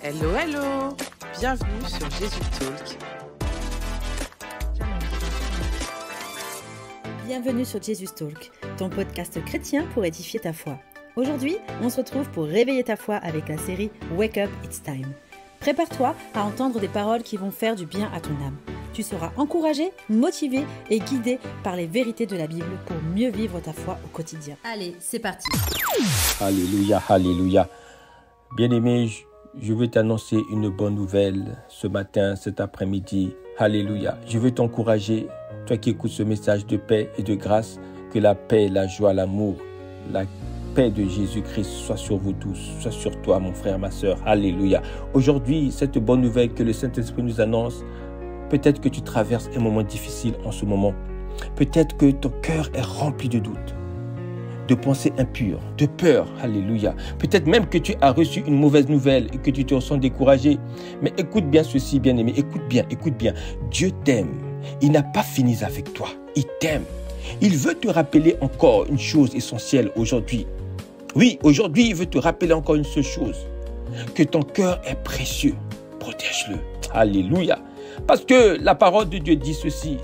Hello, hello! Bienvenue sur Jésus Talk. Bienvenue sur Jesus Talk, ton podcast chrétien pour édifier ta foi. Aujourd'hui, on se retrouve pour réveiller ta foi avec la série Wake Up, It's Time. Prépare-toi à entendre des paroles qui vont faire du bien à ton âme. Tu seras encouragé, motivé et guidé par les vérités de la Bible pour mieux vivre ta foi au quotidien. Allez, c'est parti! Alléluia, alléluia. Bien-aimé, je veux t'annoncer une bonne nouvelle ce matin, cet après-midi. Alléluia. Je veux t'encourager, toi qui écoutes ce message de paix et de grâce, que la paix, la joie, l'amour, la paix de Jésus-Christ soit sur vous tous, soit sur toi, mon frère, ma sœur. Alléluia. Aujourd'hui, cette bonne nouvelle que le Saint-Esprit nous annonce, peut-être que tu traverses un moment difficile en ce moment. Peut-être que ton cœur est rempli de doutes, de pensées impures, de peur. Alléluia. Peut-être même que tu as reçu une mauvaise nouvelle et que tu te ressens découragé. Mais écoute bien ceci, bien-aimé. Écoute bien. Dieu t'aime. Il n'a pas fini avec toi. Il t'aime. Il veut te rappeler encore une chose essentielle aujourd'hui. Oui, aujourd'hui, il veut te rappeler encore une seule chose. Que ton cœur est précieux. Protège-le. Alléluia. Parce que la parole de Dieu dit ceci.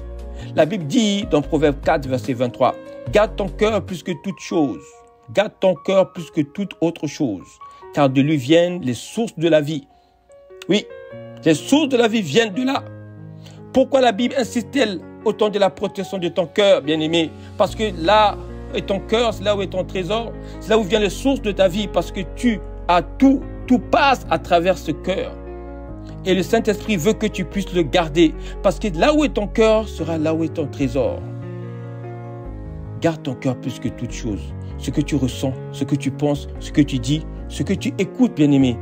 La Bible dit dans Proverbe 4, verset 23, « Garde ton cœur plus que toute chose. Garde ton cœur plus que toute autre chose. Car de lui viennent les sources de la vie. » Oui, les sources de la vie viennent de là. Pourquoi la Bible insiste-t-elle autant de la protection de ton cœur, bien-aimé? Parce que là est ton cœur, c'est là où est ton trésor. C'est là où viennent les sources de ta vie. Parce que tu as tout passe à travers ce cœur. Et le Saint-Esprit veut que tu puisses le garder. Parce que là où est ton cœur sera là où est ton trésor. Garde ton cœur plus que toute chose. Ce que tu ressens, ce que tu penses, ce que tu dis, ce que tu écoutes, bien-aimé,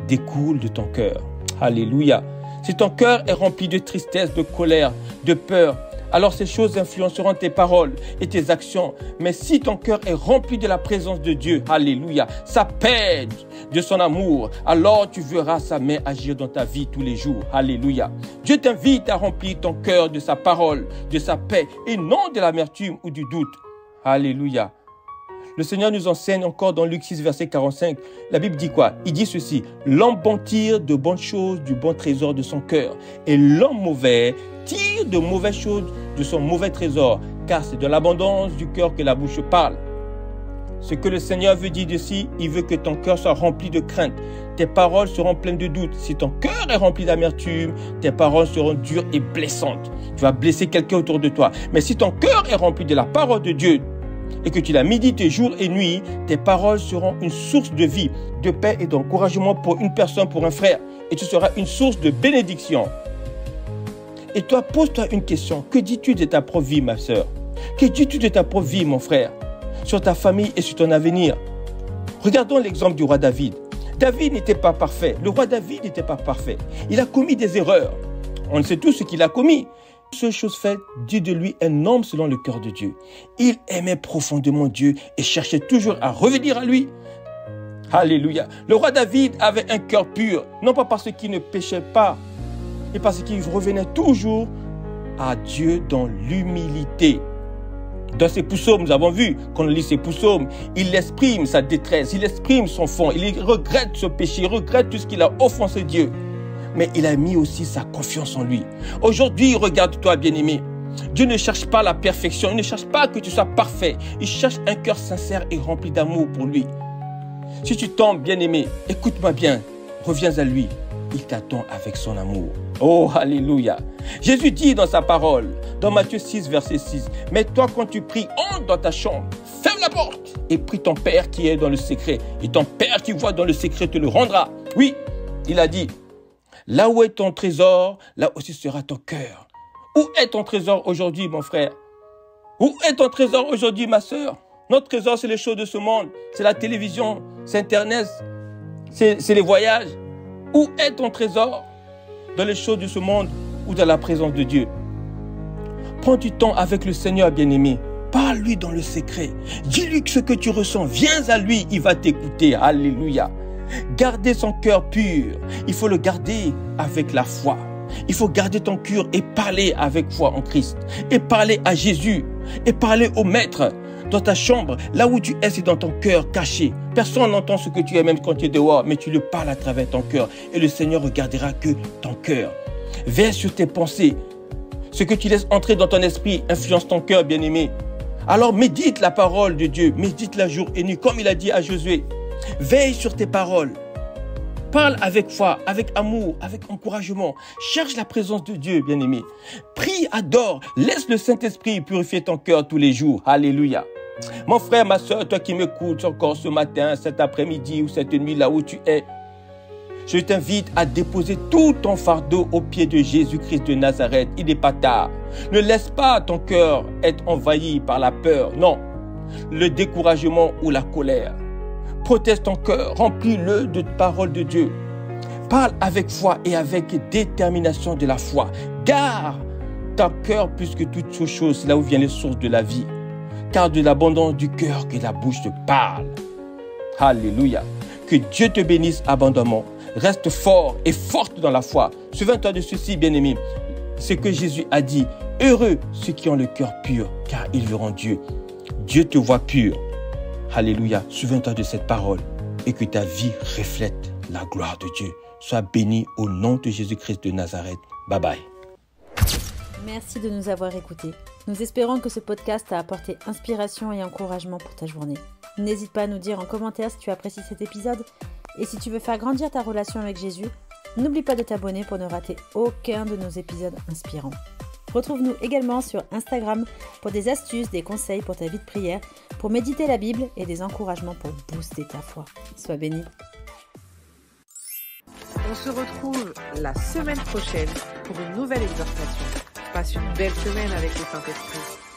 découle de ton cœur. Alléluia. Si ton cœur est rempli de tristesse, de colère, de peur, alors ces choses influenceront tes paroles et tes actions. Mais si ton cœur est rempli de la présence de Dieu, alléluia, sa paix, de son amour, alors tu verras sa main agir dans ta vie tous les jours. Alléluia. Dieu t'invite à remplir ton cœur de sa parole, de sa paix et non de l'amertume ou du doute. Alléluia. Le Seigneur nous enseigne encore dans Luc 6, verset 45. La Bible dit quoi? Il dit ceci. L'homme bon tire de bonnes choses du bon trésor de son cœur. Et l'homme mauvais tire de mauvaises choses de son mauvais trésor. Car c'est de l'abondance du cœur que la bouche parle. Ce que le Seigneur veut dire ici, il veut que ton cœur soit rempli de crainte. Tes paroles seront pleines de doutes. Si ton cœur est rempli d'amertume, tes paroles seront dures et blessantes. Tu vas blesser quelqu'un autour de toi. Mais si ton cœur est rempli de la parole de Dieu, et que tu la médites jour et nuit, tes paroles seront une source de vie, de paix et d'encouragement pour une personne, pour un frère. Et tu seras une source de bénédiction. Et toi, pose-toi une question. Que dis-tu de ta propre vie, ma sœur? Que dis-tu de ta propre vie, mon frère? Sur ta famille et sur ton avenir. Regardons l'exemple du roi David. David n'était pas parfait. Le roi David n'était pas parfait. Il a commis des erreurs. On sait tous ce qu'il a commis. Seule chose faite, Dieu de lui un homme selon le cœur de Dieu. Il aimait profondément Dieu et cherchait toujours à revenir à lui. Alléluia. Le roi David avait un cœur pur, non pas parce qu'il ne péchait pas, mais parce qu'il revenait toujours à Dieu dans l'humilité. Dans ses psaumes, nous avons vu, quand on lit ses psaumes, il exprime sa détresse, il exprime son fond, il regrette ce péché, il regrette tout ce qu'il a offensé Dieu. Mais il a mis aussi sa confiance en lui. Aujourd'hui, regarde-toi, bien-aimé. Dieu ne cherche pas la perfection, il ne cherche pas que tu sois parfait. Il cherche un cœur sincère et rempli d'amour pour lui. Si tu tombes, bien-aimé, écoute-moi bien, reviens à lui. Il t'attend avec son amour. Oh, alléluia. Jésus dit dans sa parole, dans Matthieu 6, verset 6, « Mais toi, quand tu pries, entre dans ta chambre, ferme la porte et prie ton Père qui est dans le secret. Et ton Père qui voit dans le secret te le rendra. » Oui, il a dit, là où est ton trésor, là aussi sera ton cœur. Où est ton trésor aujourd'hui, mon frère? Où est ton trésor aujourd'hui, ma sœur? Notre trésor, c'est les choses de ce monde. C'est la télévision, c'est Internet, c'est les voyages. Où est ton trésor? Dans les choses de ce monde ou dans la présence de Dieu? Prends du temps avec le Seigneur, bien-aimé. Parle-lui dans le secret. Dis-lui ce que tu ressens. Viens à lui, il va t'écouter. Alléluia. Garder son cœur pur, il faut le garder avec la foi. Il faut garder ton cœur et parler avec foi en Christ. Et parler à Jésus. Et parler au Maître. dans ta chambre, là où tu es, c'est dans ton cœur caché. Personne n'entend ce que tu es, même quand tu es dehors, mais tu le parles à travers ton cœur. Et le Seigneur regardera que ton cœur. Veille sur tes pensées. Ce que tu laisses entrer dans ton esprit influence ton cœur, bien-aimé. Alors médite la parole de Dieu, médite-la jour et nuit, comme il a dit à Josué. Veille sur tes paroles. Parle avec foi, avec amour, avec encouragement. Cherche la présence de Dieu, bien-aimé. Prie, adore. Laisse le Saint-Esprit purifier ton cœur tous les jours. Alléluia. Mon frère, ma soeur, toi qui m'écoutes encore ce matin, cet après-midi ou cette nuit, là où tu es, je t'invite à déposer tout ton fardeau aux pieds de Jésus-Christ de Nazareth. Il n'est pas tard. Ne laisse pas ton cœur être envahi par la peur, non, le découragement ou la colère. Protège ton cœur, remplis-le de paroles de Dieu. Parle avec foi et avec détermination de la foi. Garde ton cœur plus que toute chose, c'est là où viennent les sources de la vie. Car de l'abondance du cœur que la bouche te parle. Alléluia. Que Dieu te bénisse abondamment. Reste fort et forte dans la foi. Souviens-toi de ceci, bien-aimé. Ce que Jésus a dit. Heureux ceux qui ont le cœur pur, car ils verront Dieu. Dieu te voit pur. Alléluia. Souviens-toi de cette parole et que ta vie reflète la gloire de Dieu. Sois béni au nom de Jésus-Christ de Nazareth. Bye bye. Merci de nous avoir écoutés. Nous espérons que ce podcast t'a apporté inspiration et encouragement pour ta journée. N'hésite pas à nous dire en commentaire si tu apprécies cet épisode. Et si tu veux faire grandir ta relation avec Jésus, n'oublie pas de t'abonner pour ne rater aucun de nos épisodes inspirants. Retrouve-nous également sur Instagram pour des astuces, des conseils pour ta vie de prière, pour méditer la Bible et des encouragements pour booster ta foi. Sois béni. On se retrouve la semaine prochaine pour une nouvelle exhortation. Passe une belle semaine avec le Saint-Esprit.